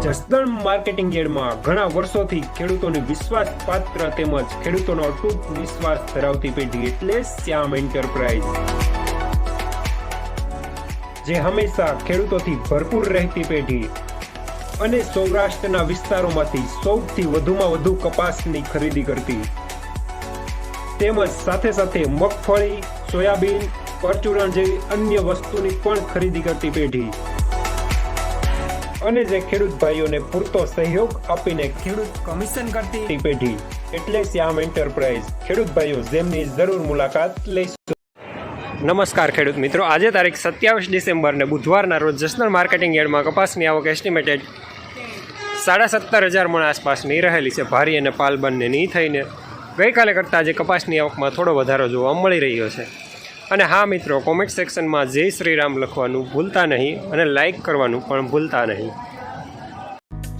Jasdan marketing યાર્ડમાં ઘણા વર્ષોથી ખેડૂતોની વિશ્વાસપાત્ર તેમજ ખેડૂતોનો અતૂટ વિશ્વાસ ધરાવતી પેઢી એટલે શ્યામ એન્ટરપ્રાઇઝ, જે હંમેશા ખેડૂતોથી ભરપૂર રહેતી પેઢી અને સૌરાષ્ટ્રના વિસ્તારોમાંથી સૌથી વધુમાં વધુ કપાસની ખરીદી કરતી તેમજ સાથે સાથે મગફળી, સોયાબીન, પરચુરણ જેવી અન્ય વસ્તુની પણ ખરીદી કરતી પેઢી અને જે ખેડૂત ભાઈઓને પૂરતો સહયોગ આપીને ખેડૂત કમિશન કરતી પેઢી એટલે શ્યામ એન્ટરપ્રાઇઝ. ખેડૂત ભાઈઓ જેમની જરૂર મુલાકાત લઈશું. નમસ્કાર ખેડૂત મિત્રો, આજે તારીખ 27 ડિસેમ્બર ને બુધવારના રોજ જસદણ માર્કેટિંગ યાર્ડમાં કપાસની આવક એસ્ટિમેટેડ 17,500 મણ આસપાસની રહેલી છે. ભારી અને પાલ બંનેની થઈને ગઈકાલે કરતાં આજે કપાસની આવકમાં થોડો વધારો જોવા મળી રહ્યો છે. અને હા મિત્રો, કોમેન્ટ સેક્શનમાં જય શ્રી રામ લખવાનું ભૂલતા નહીં અને લાઇક કરવાનું પણ ભૂલતા નહીં.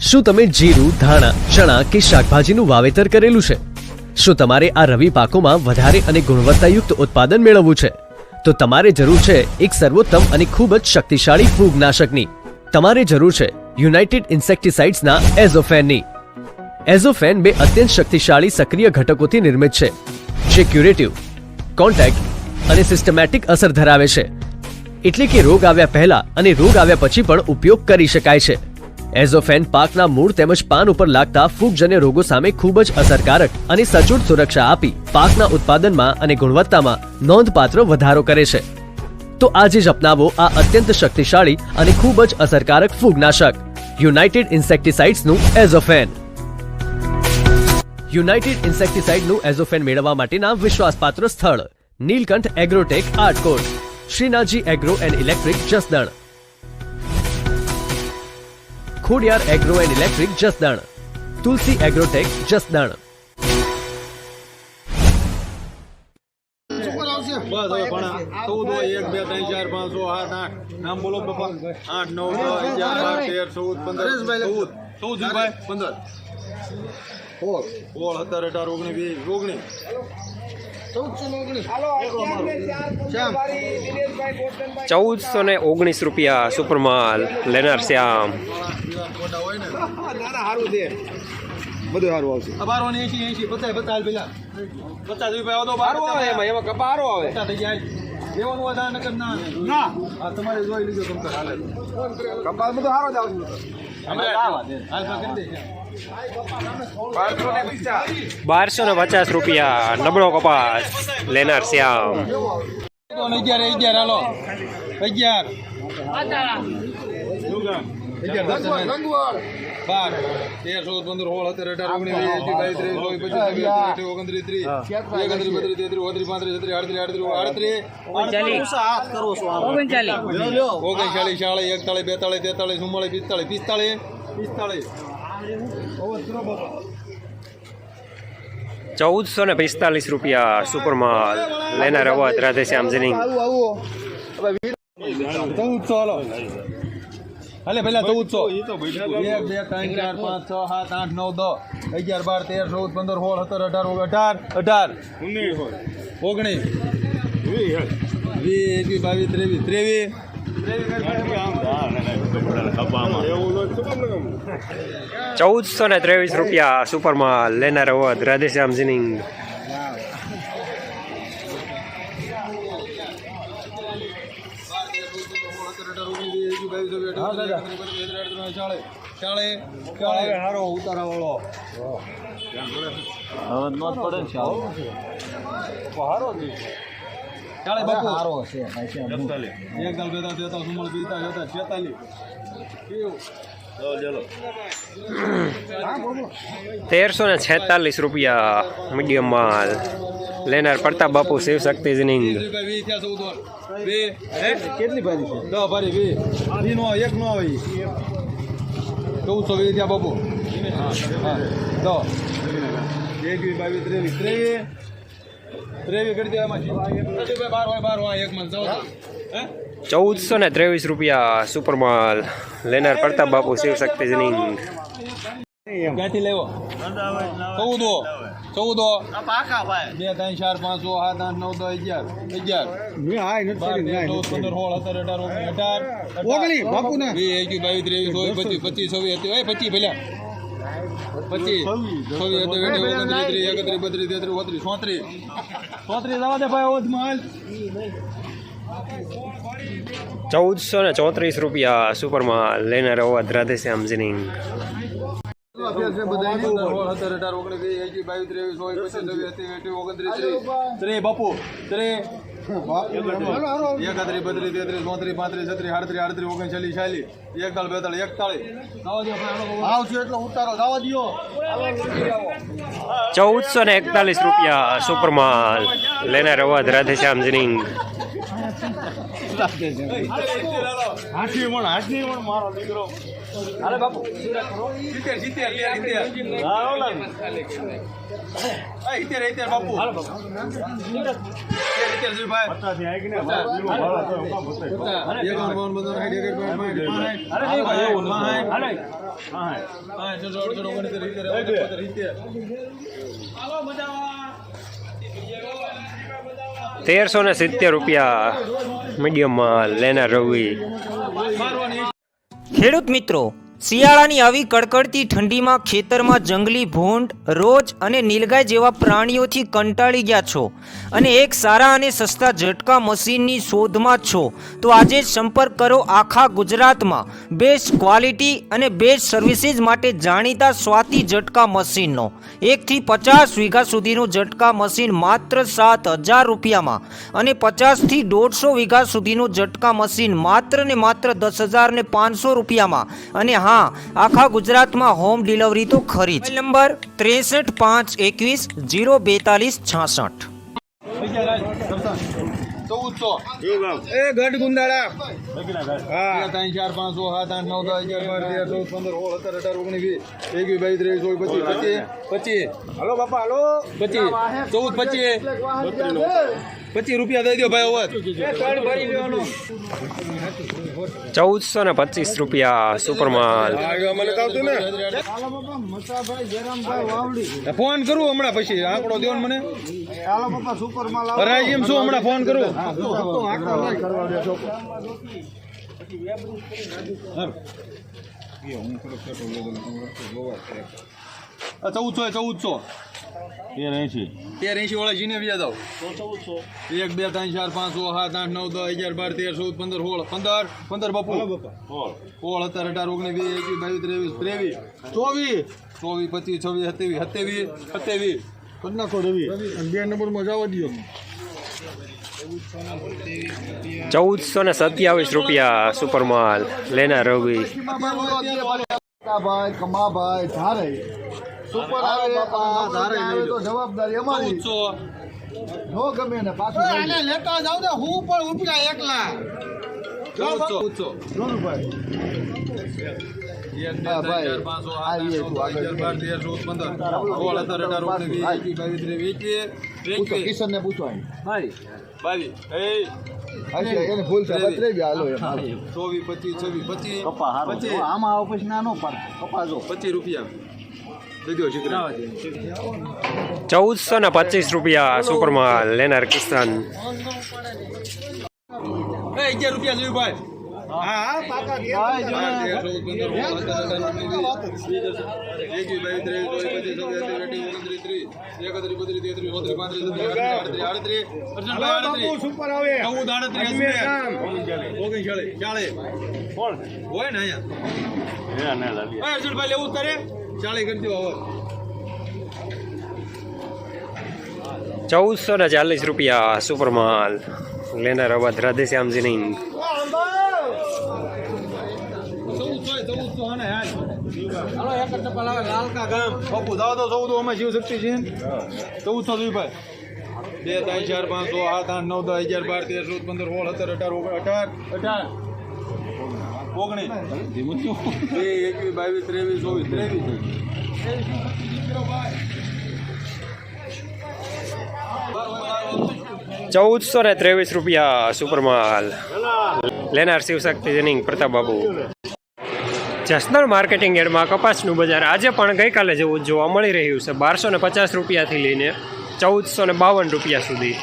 શું તમે જીરું, ધાણા, ચણા કે શાકભાજીનું વાવેતર કરેલું છે? શું તમારે આ રવિ પાકોમાં વધારે અને ગુણવત્તાયુક્ત ઉત્પાદન મેળવવું છે? તો તમારે જરૂર છે એક સર્વોત્તમ અને ખૂબ જ શક્તિશાળી ફૂગનાશકની. તમારે જરૂર છે યુનાઇટેડ ઇન્સેક્ટિસાઇડ્સના એઝોફેનની. એઝોફેન બે અત્યંત શક્તિશાળી સક્રિય ઘટકોથી નિર્મિત છે, જે ક્યુરેટિવ, કોન્ટેક્ટ અને સિસ્ટમેટિક અસર ધરાવે છે. એટલે કે રોગ આવ્યા પહેલા અને રોગ આવ્યા પછી પણ ઉપયોગ કરી શકાય છે. એઝોફેન પાકના મૂળ તેમજ પાન ઉપર લાગતા ફૂગજન્ય રોગો સામે ખૂબ જ અસરકારક અને સચોટ સુરક્ષા આપી પાકના ઉત્પાદનમાં અને ગુણવત્તામાં નોંધપાત્ર વધારો કરે છે. તો આજે જ અપનાવો આ અત્યંત શક્તિશાળી અને ખૂબ જ અસરકારક ફૂગનાશક યુનાઇટેડ ઇન્સેક્ટિસાઇડ્સનું એઝોફેન. યુનાઇટેડ ઇન્સેક્ટિસાઇડનું એઝોફેન મેળવવા માટેના વિશ્વાસપાત્ર સ્થળ Neelkanth agrotech Atkot, Shrinathji agro and electric Jasdan, Khodiyar agro and electric Jasdan, Tulsi agrotech Jasdan. ₹1419 સુપરમાલ લેનાર શ્યામ. બધું સારું આવશે. 80 50 પેલા 50 રૂપિયા તો બારો આવે, એમાં કપારો આવે થઈ જાય. લેવાનું હોય નકર ના આ તમારે જોઈ લીધો તમ તો હાલે. કપાસ બધું સારો જ આવશે. ₹1250 નબળો કપાસ લેનાર શ્યામ. 11 હાલો 11 12 13 14 15 16 ₹1445 સુપરમાલ લેનાર અવાજ રાધેશ્યામ જનિંગ. હાલે પેલા 1400 1 2 3 4 5 6 7 8 9 10 11 12 ₹1423 સુપરમાલ લેનાર અવાજ રાધેશ્યામ જનિંગ. ₹1346 મીડિયમ માલ લેનાર પ્રતાપ બાપુ શિવશક્તિ જનિંગ. કેટલી ભારી છે? 10 ભારી 2 નો એક નો આવે 1420 થયા બાપુ. હા 10 21 22 23 કરી દેવામાં 12 હોય એક મન 1423 સુપરમાલ લેનાર પ્રતાપ બાપુ શિવશક્તિ જનિંગ. ક્યાંથી લેવો? 14 14 પાકા ભાઈ 2 3 4 5 6 7 8 9 10 11 11 હાય નથી 12 13 14 15 16 17 18 19 બાપુ ને 20 21 22 23 24 25 26 ભલ્યા 25 જવા દે ભાઈ ઓજ માલ 1434 રૂપિયા સુપર માલ લેનાર અવાજ રાધેશ્યામ જીનિંગ. બાપુ 31 32 33 34 35 36 38 39 40 41 આવશે એટલો ઉતારો જવા દો. 1441 રૂપિયા સુપર માલ લેનાર અવાજ રાધેશ્યામ જીનિંગ. હાથી મણ મારો દીકરો. અરે બાપુ 70 બાપુ તેરસો ને 70 રૂપિયા મીડિયમ માલ લેનાર રવિ. ખેડૂત મિત્રો, શિયાળાની આવી કડકડતી ઠંડીમાં ખેતરમાં જંગલી ભૂંડ, રોજ અને નીલગાય જેવા પ્રાણીઓથી કંટાળી ગયા છો અને એક સારા અને સસ્તા ઝટકા મશીનની શોધમાં છો તો આજે જ સંપર્ક કરો આખા ગુજરાતમાં બેસ્ટ ક્વોલિટી અને બેસ્ટ સર્વિસીસ માટે જાણીતા સ્વાતિ ઝટકા મશીનનો. 1 થી 50 વીઘા સુધીનું ઝટકા મશીન માત્ર 7,000 રૂપિયામાં અને 50 થી 150 વીઘા સુધીનું ઝટકા મશીન માત્ર ને માત્ર 10,500 રૂપિયામાં. અને હા, આખા ગુજરાતમાં હોમ ડિલિવરી તો ખરી જ. નંબર 63 5 21 042 66. 1400 એ ગઢ ગુંદાળા. હા 3 4 5 6 7 8 9 10 11 12 13 14 15 16 17 18 19 20 22 23 25 હાલો બાપા હાલો 25 14 25 રૂપિયા દઈ દો ભાઈ અવાજ. 1425 રૂપિયા સુપર માલ. ફોન કરું હમણાં પછી આંકડો દો ને મને. ભરાય એમ શું હમણાં ફોન કરું. 1400 1380 વાળા જીને વ્યા જાવ. 1 2 3 4 5 6 7 8 9 10 11 12 13 14 15 બાપુ 16 17 18 19 20 21 22 23 24 25 26 27 નાખો રવિ. 2 નંબરમાં જવા દો. 1427 રૂપિયા સુપર માલ લેનાર રવિ. ભાઈ કમાભાઈ ધારે સુપર આવે તો જવાબદારી અમારી. 1400 નો ગમે ને પાછું લેતા જાવ ને હું પણ ઉપરા એકલા. 1400 કિશન ને પૂછો એને ફૂલ છે 24 25 25 આમાં આવો પછી ના નો પડે કપા જો 25 રૂપિયા દઈ દો શીખરા. 1425 રૂપિયા સુપર માલ લેનાર કિસાન. 11 રૂપિયા જોયું ભાઈ. હા પાકા હોય ને અહીંયા અર્જુનભાઈ લેવું કરે 40 કરી દો હવે. 1440 રૂપિયા સુપર માલ લેનાર અવાજ રાધેશ્યામ જીનિંગ. 1400 ને હાલો એક ટપા લાવે લાલકા ગામ બાપુ દાવ તો 14 અમે શિવ શક્તિ છે 1400 જોઈ ભાઈ. 2 3 4 5 6 7 8 9 10 11 12 13 14 15 16 ₹1423 રૂપિયા સુપર માલ લેનાર શિવશક્તિ જીનિંગ પ્રતાપ બાબુ. જસદણ માર્કેટિંગ યાર્ડમાં કપાસનું બજાર આજે પણ ગઈકાલે જેવું જ જોવા મળી રહ્યું છે. 1250 રૂપિયાથી લઈને 1452 રૂપિયા સુધી.